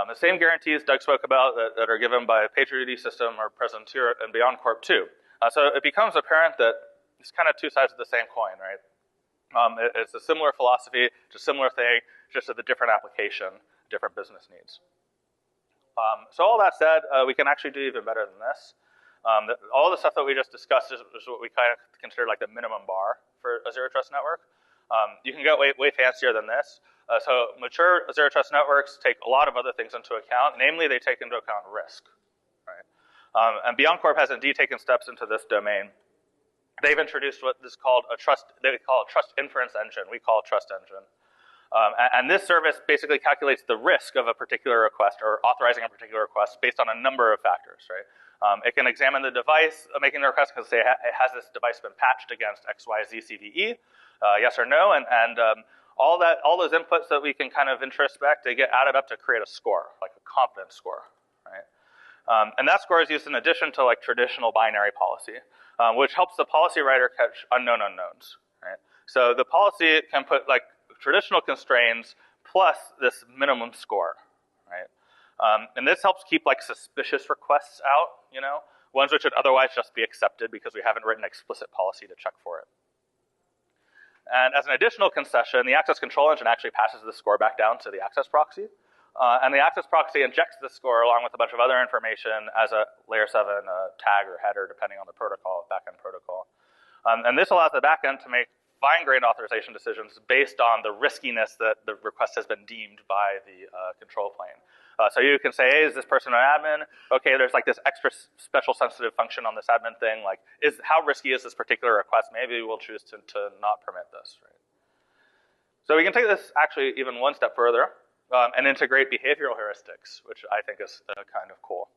The same guarantees Doug spoke about that are given by a PagerDuty system are present here and Beyond Corp too. So it becomes apparent that it's kind of two sides of the same coin, right? It's a similar philosophy, it's a similar thing, just with a different application, different business needs. So all that said, we can actually do even better than this. All the stuff that we just discussed is what we kind of consider like the minimum bar for a zero trust network. You can get way fancier than this. So mature zero trust networks take a lot of other things into account. Namely, they take into account risk, right? And Beyond Corp has indeed taken steps into this domain. They've introduced what is called they call a trust inference engine. We call it trust engine. And this service basically calculates the risk of a particular request or authorizing a particular request based on a number of factors, right? It can examine the device making the request and say, has this device been patched against XYZ CVE? Yes or no? And all those inputs that we can kind of introspect, they get added up to create a score, like a confidence score, right? And that score is used in addition to like traditional binary policy, which helps the policy writer catch unknown unknowns, right? So the policy can put like traditional constraints plus this minimum score, right? And this helps keep like suspicious requests out, ones which would otherwise just be accepted because we haven't written explicit policy to check for it. And as an additional concession, the access control engine actually passes the score back down to the access proxy. And the access proxy injects the score along with a bunch of other information as a layer 7 tag or header, depending on the protocol, backend protocol. And this allows the backend to make fine-grained authorization decisions based on the riskiness that the request has been deemed by the control plane. So you can say, hey, is this person an admin? Okay, there's like this extra special sensitive function on this admin thing. Like, how risky is this particular request? Maybe we'll choose to not permit this, right? So we can take this actually even one step further and integrate behavioral heuristics, which I think is kind of cool.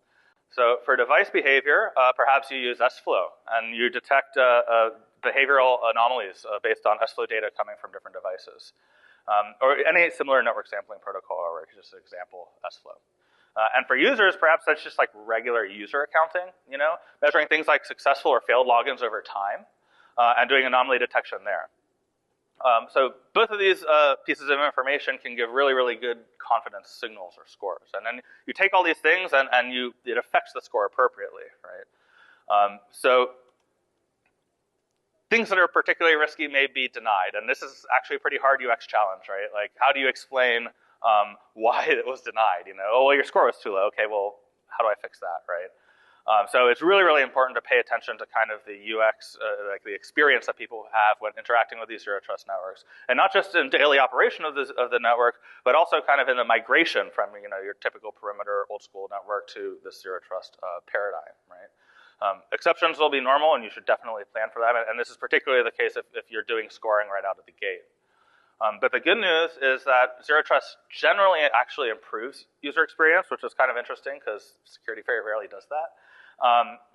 So for device behavior, perhaps you use SFlow, and you detect behavioral anomalies based on SFlow data coming from different devices. Or any similar network sampling protocol, or just an example, SFlow. And for users, perhaps that's just like regular user accounting, measuring things like successful or failed logins over time, and doing anomaly detection there. So both of these pieces of information can give really, really good confidence signals or scores. And then you take all these things and it affects the score appropriately, right? So things that are particularly risky may be denied. And this is actually a pretty hard UX challenge, right? Like, how do you explain why it was denied? You know, oh, well, your score was too low. Okay, well, how do I fix that, right? So it's really, really important to pay attention to kind of the UX, like the experience that people have when interacting with these zero trust networks, and not just in daily operation of the network, but also kind of in the migration from your typical perimeter old school network to this zero trust paradigm, right? Exceptions will be normal, and you should definitely plan for that. And this is particularly the case if you're doing scoring right out of the gate. But the good news is that zero trust generally actually improves user experience, which is kind of interesting because security very rarely does that.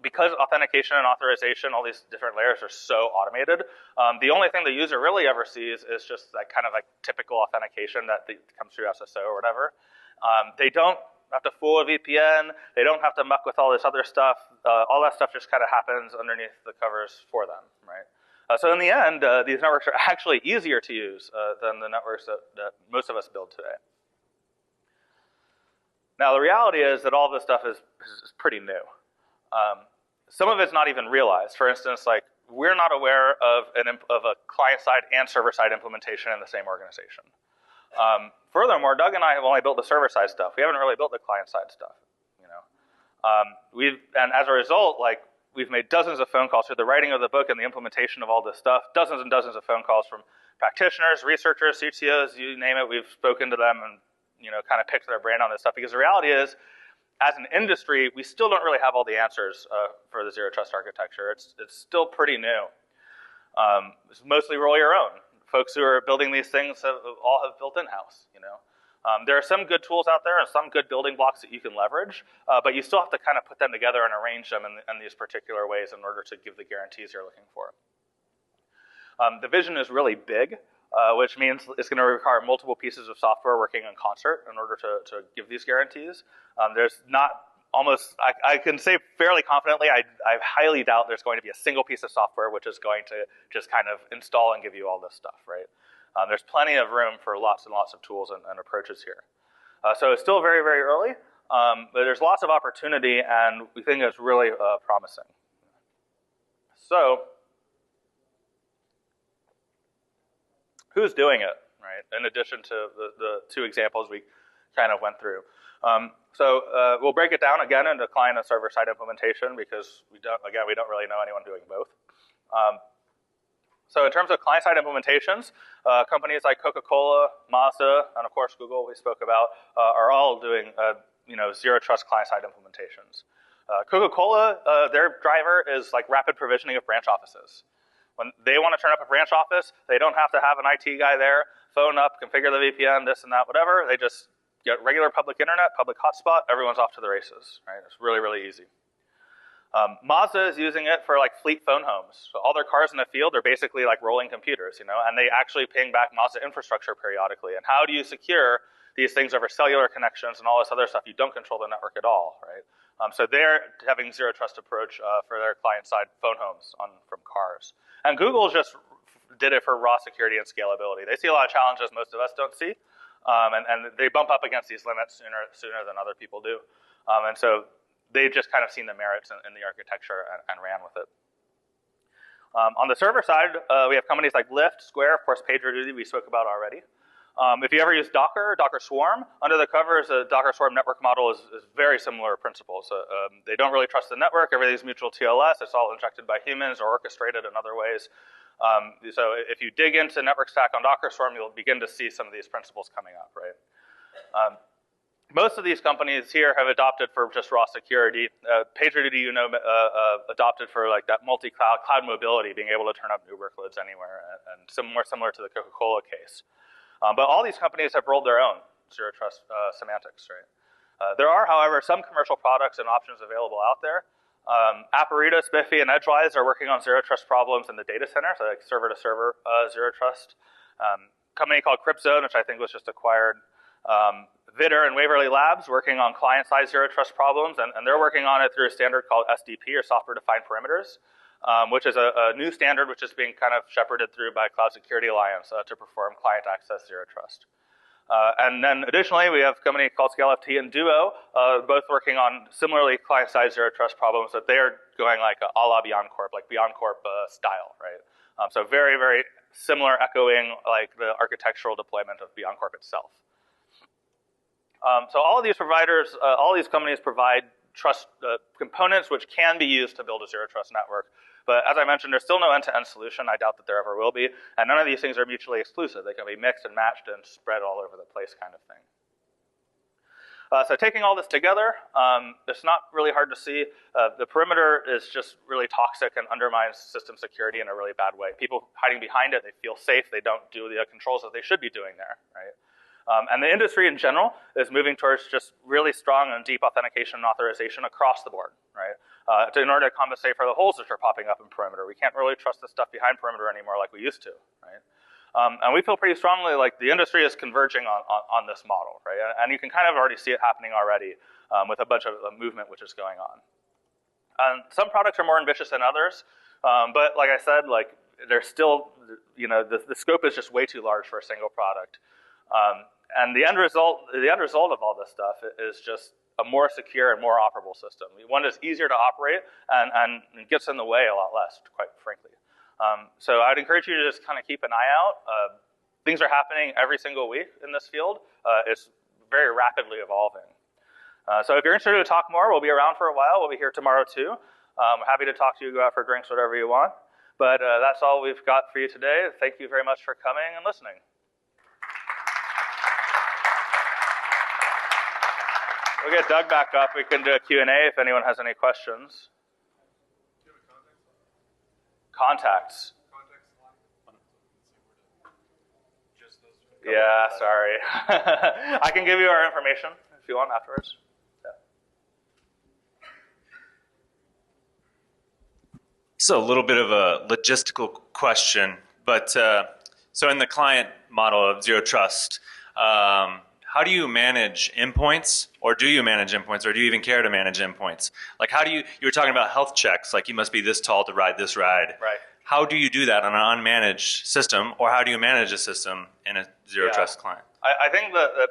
Because authentication and authorization, all these different layers are so automated, the only thing the user really ever sees is just that kind of like typical authentication that comes through SSO or whatever. They don't have to fool a VPN. They don't have to muck with all this other stuff. All that stuff just kind of happens underneath the covers for them, right? So in the end, these networks are actually easier to use than the networks that most of us build today. Now, the reality is that all this stuff is pretty new. Some of it's not even realized. For instance, like, we're not aware of a client-side and server-side implementation in the same organization. Furthermore, Doug and I have only built the server-side stuff. We haven't really built the client-side stuff, you know. And as a result, like, we've made dozens of phone calls through the writing of the book and the implementation of all this stuff, dozens and dozens of phone calls from practitioners, researchers, CTOs, you name it. We've spoken to them and, kind of picked their brain on this stuff, because the reality is, as an industry, we still don't really have all the answers for the zero trust architecture. It's still pretty new. It's mostly roll your own. Folks who are building these things all have built in-house, There are some good tools out there and some good building blocks that you can leverage, but you still have to kind of put them together and arrange them in these particular ways in order to give the guarantees you're looking for. The vision is really big, which means it's going to require multiple pieces of software working in concert in order to give these guarantees. There's not almost, I can say fairly confidently, I highly doubt there's going to be a single piece of software which is going to just kind of install and give you all this stuff, right? There's plenty of room for lots and lots of tools and approaches here. So it's still very, very early, but there's lots of opportunity, and we think it's really promising. So, who's doing it, right? In addition to the two examples we kind of went through. We'll break it down again into client and server-side implementation, because we don't really know anyone doing both. So in terms of client-side implementations, companies like Coca-Cola, Mazda, and of course Google we spoke about are all doing zero trust client-side implementations. Coca-Cola, their driver is like rapid provisioning of branch offices. When they want to turn up a branch office, they don't have to have an IT guy there, phone up, configure the VPN, this and that, whatever. They just get regular public internet, public hotspot, everyone's off to the races, right? It's really, really easy. Mazda is using it for like fleet phone homes. So all their cars in the field are basically like rolling computers, and they actually ping back Mazda infrastructure periodically. And how do you secure these things over cellular connections and all this other stuff? You don't control the network at all, right? So they're having zero trust approach for their client-side phone homes from cars. And Google just did it for raw security and scalability. They see a lot of challenges most of us don't see, and they bump up against these limits sooner than other people do. And so they've just kind of seen the merits in the architecture and ran with it. On the server side, we have companies like Lyft, Square, of course, PagerDuty we spoke about already. If you ever use Docker Swarm, under the covers, the Docker Swarm network model is very similar principles. They don't really trust the network. Everything's mutual TLS. It's all injected by humans or orchestrated in other ways. So if you dig into network stack on Docker Swarm, you'll begin to see some of these principles coming up, right? Most of these companies here have adopted for just raw security. PagerDuty, adopted for like that multi-cloud cloud mobility, being able to turn up new workloads anywhere, and more similar to the Coca-Cola case. But all these companies have rolled their own zero trust semantics, right? There are, however, some commercial products and options available out there. Apparita, Spiffy, and Edgewise are working on zero trust problems in the data center, so like server-to-server zero trust. Company called CryptZone, which I think was just acquired. Vitter and Waverly Labs working on client-side zero trust problems, and they're working on it through a standard called SDP, or software-defined perimeters. which is a new standard which is being kind of shepherded through by Cloud Security Alliance to perform client access zero trust. And then additionally, we have a company called ScaleFT and Duo, both working on similarly client-side zero trust problems that they are going like a la Beyond Corp, like Beyond Corp style, right? So very, very similar, echoing like the architectural deployment of Beyond Corp itself. So all of these providers, all these companies provide trust components which can be used to build a zero trust network. But as I mentioned, there's still no end-to-end solution. I doubt that there ever will be. And none of these things are mutually exclusive. They can be mixed and matched and spread all over the place kind of thing. So taking all this together, it's not really hard to see. The perimeter is just really toxic and undermines system security in a really bad way. People hiding behind it, they feel safe. They don't do the controls that they should be doing there, right? And the industry in general is moving towards just really strong and deep authentication and authorization across the board, right? In order to compensate for the holes that are popping up in perimeter. We can't really trust the stuff behind perimeter anymore like we used to, right? And we feel pretty strongly like the industry is converging on this model, right? And you can kind of already see it happening already with a bunch of movement which is going on. And some products are more ambitious than others, but like I said, like there's still, you know, the scope is just way too large for a single product. And the end result of all this stuff is just a more secure and more operable system. One that's easier to operate and gets in the way a lot less, quite frankly. So I'd encourage you to just kind of keep an eye out. Things are happening every single week in this field. It's very rapidly evolving. So if you're interested to talk more, we'll be around for a while. We'll be here tomorrow too. We're happy to talk to you, go out for drinks, whatever you want. But that's all we've got for you today. Thank you very much for coming and listening. We'll get Doug back up. We can do a Q&A if anyone has any questions. Do you have a Contacts. Contacts. Yeah, sorry. I can give you our information if you want afterwards. Yeah. So a little bit of a logistical question, but so in the client model of Zero Trust, how do you manage endpoints, or do you manage endpoints, or do you even care to manage endpoints? Like how do you were talking about health checks, like you must be this tall to ride this ride. Right. How do you do that on an unmanaged system, or how do you manage a system in a Zero Trust client? I think the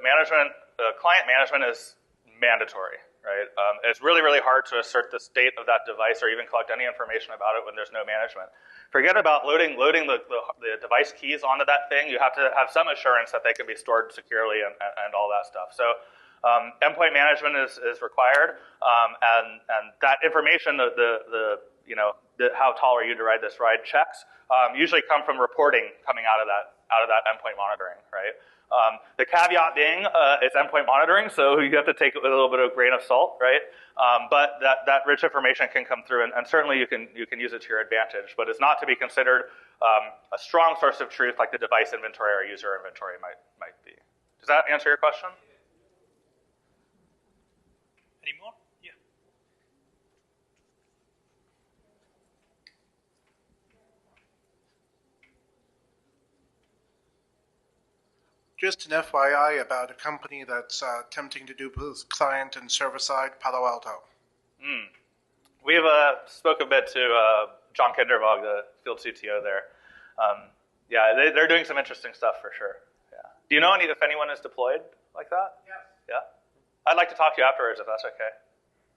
client management is mandatory, right? It's really, really hard to assert the state of that device or even collect any information about it when there's no management. Forget about loading the device keys onto that thing. You have to have some assurance that they can be stored securely and all that stuff. So endpoint management is required, and that information, how tall are you to ride this ride checks, usually come from reporting coming out of that endpoint monitoring, right? The caveat being it's endpoint monitoring, so you have to take it with a little bit of a grain of salt, right? But that rich information can come through, and certainly you can use it to your advantage, but it's not to be considered a strong source of truth like the device inventory or user inventory might be. Does that answer your question? Any more? Yeah. Just an FYI about a company that's attempting to do both client and server-side, Palo Alto. We've spoke a bit to John Kindervog, the field CTO there. Yeah, they're doing some interesting stuff for sure. Yeah. Do you know if anyone is deployed like that? Yes. Yeah? I'd like to talk to you afterwards if that's okay.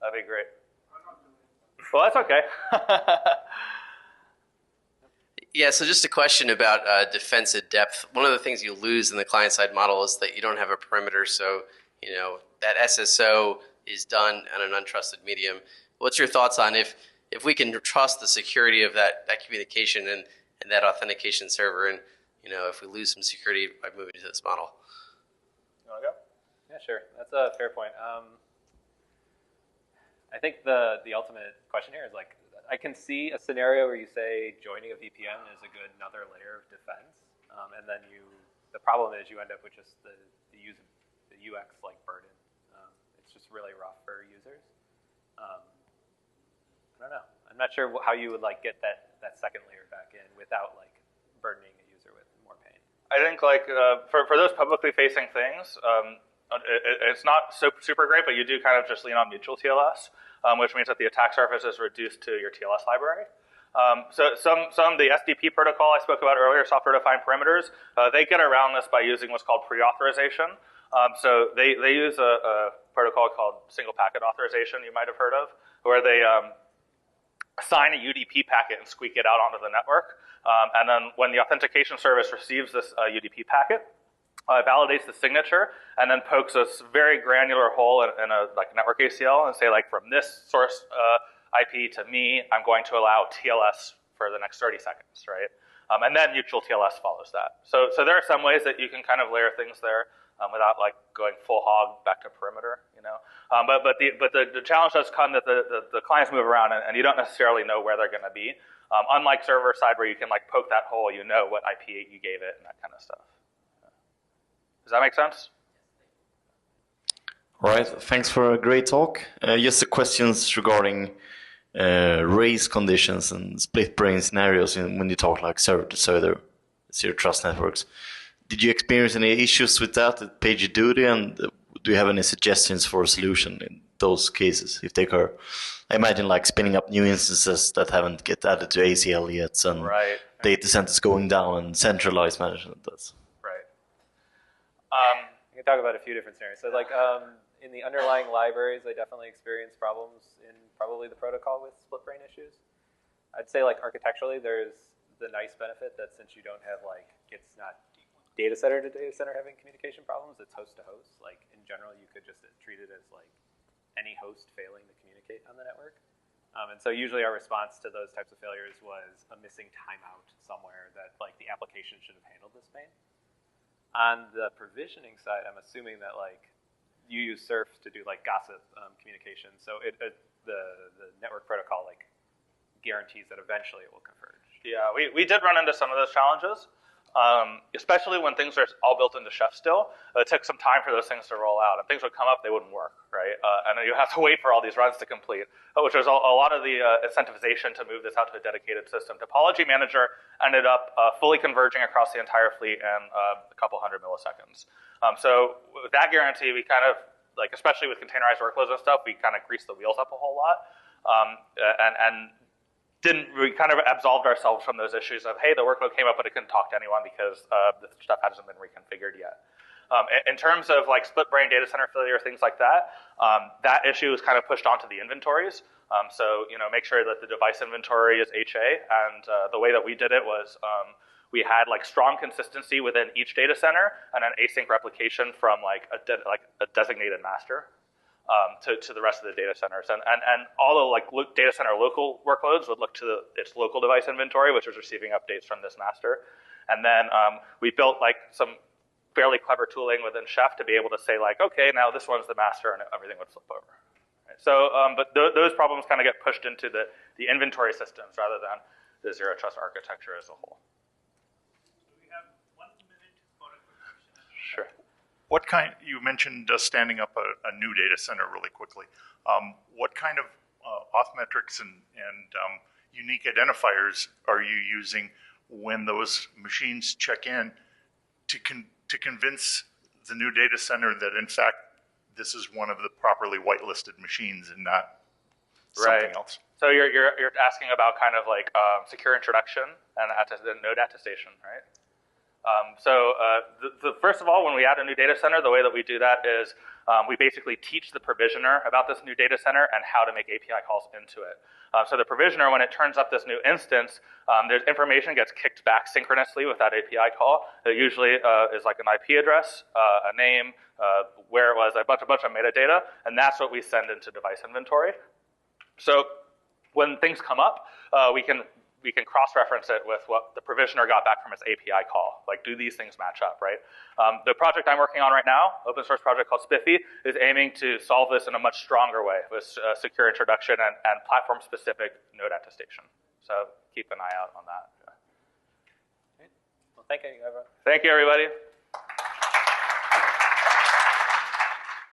That'd be great. I'm not doing it. Well, that's okay. Yeah, so just a question about defensive depth. One of the things you lose in the client-side model is that you don't have a perimeter, so that SSO is done on an untrusted medium. What's your thoughts on if we can trust the security of that communication and that authentication server, and if we lose some security by moving to this model? You want to go? Yeah, sure. That's a fair point. I think the ultimate question here is like, I can see a scenario where you say joining a VPN is a good another layer of defense, and then the problem is you end up with just the UX like burden. It's just really rough for users. I don't know. I'm not sure how you would like get that second layer back in without like burdening a user with more pain. I think like for those publicly facing things, it's not super great, but you do kind of just lean on mutual TLS, which means that the attack surface is reduced to your TLS library. So the SDP protocol I spoke about earlier, software-defined perimeters, they get around this by using what's called pre-authorization. So they use a protocol called single packet authorization you might have heard of, where they assign a UDP packet and squeak it out onto the network. And then when the authentication service receives this UDP packet, it validates the signature and then pokes a very granular hole in a network ACL and say, like, from this source IP to me, I'm going to allow TLS for the next 30 seconds, right? And then mutual TLS follows that. So there are some ways that you can kind of layer things there without like going full hog back to perimeter, you know. But the challenge does come that the clients move around and you don't necessarily know where they're going to be. Unlike server side where you can like poke that hole, you know what IP you gave it and that kind of stuff. Does that make sense? All right, thanks for a great talk. Just the questions regarding race conditions and split brain scenarios when you talk like server to server, zero trust networks. Did you experience any issues with that at PagerDuty, and do you have any suggestions for a solution in those cases if they occur? I imagine like spinning up new instances that haven't get added to ACL yet, and right. Data centers going down and centralized management. That's right. You can talk about a few different scenarios. So like in the underlying libraries, I definitely experienced problems in probably the protocol with split brain issues. I'd say like architecturally, there's the nice benefit that since you don't have like, it's not data center to data center having communication problems, it's host to host. Like in general, you could just treat it as like any host failing to communicate on the network. And so usually our response to those types of failures was a missing timeout somewhere that like the application should have handled this pain. On the provisioning side, I'm assuming that like you use Surf to do like gossip communication. So the network protocol like guarantees that eventually it will converge. Yeah, we did run into some of those challenges, especially when things are all built into Chef still. It took some time for those things to roll out. If things would come up, they wouldn't work, right? And then you have to wait for all these runs to complete, which was a lot of the incentivization to move this out to a dedicated system. Topology Manager ended up fully converging across the entire fleet in a couple hundred milliseconds. So with that guarantee, we kind of, like, especially with containerized workloads and stuff, we kind of greased the wheels up a whole lot. We kind of absolved ourselves from those issues of, hey, the workload came up, but it couldn't talk to anyone because the stuff hasn't been reconfigured yet. In terms of like split brain data center failure, things like that, that issue is kind of pushed onto the inventories. So, you know, make sure that the device inventory is HA, and the way that we did it was we had like strong consistency within each data center and an async replication from like a designated master. To the rest of the data centers, and all the like data center local workloads would look to its local device inventory, which was receiving updates from this master. And then we built like some fairly clever tooling within Chef to be able to say like, okay, now this one's the master, and everything would flip over. Right? So, but those problems kind of get pushed into the inventory systems rather than the zero trust architecture as a whole. Do we have 1 minute for a quick question? Sure. What kind, you mentioned standing up a new data center really quickly. What kind of auth metrics and unique identifiers are you using when those machines check in to convince the new data center that in fact this is one of the properly whitelisted machines and not something else? So you're asking about kind of like secure introduction and node attestation, right? First of all, when we add a new data center, the way that we do that is we basically teach the provisioner about this new data center and how to make API calls into it. So the provisioner, when it turns up this new instance, there's information gets kicked back synchronously with that API call. It usually is like an IP address, a name, where it was, a bunch of metadata, and that's what we send into device inventory. So when things come up, we can cross-reference it with what the provisioner got back from its API call. Like, do these things match up, right? The project I'm working on right now, open source project called Spiffy, is aiming to solve this in a much stronger way with secure introduction and platform-specific node attestation. So keep an eye out on that. Yeah. Well, thank you, everyone. Thank you, everybody.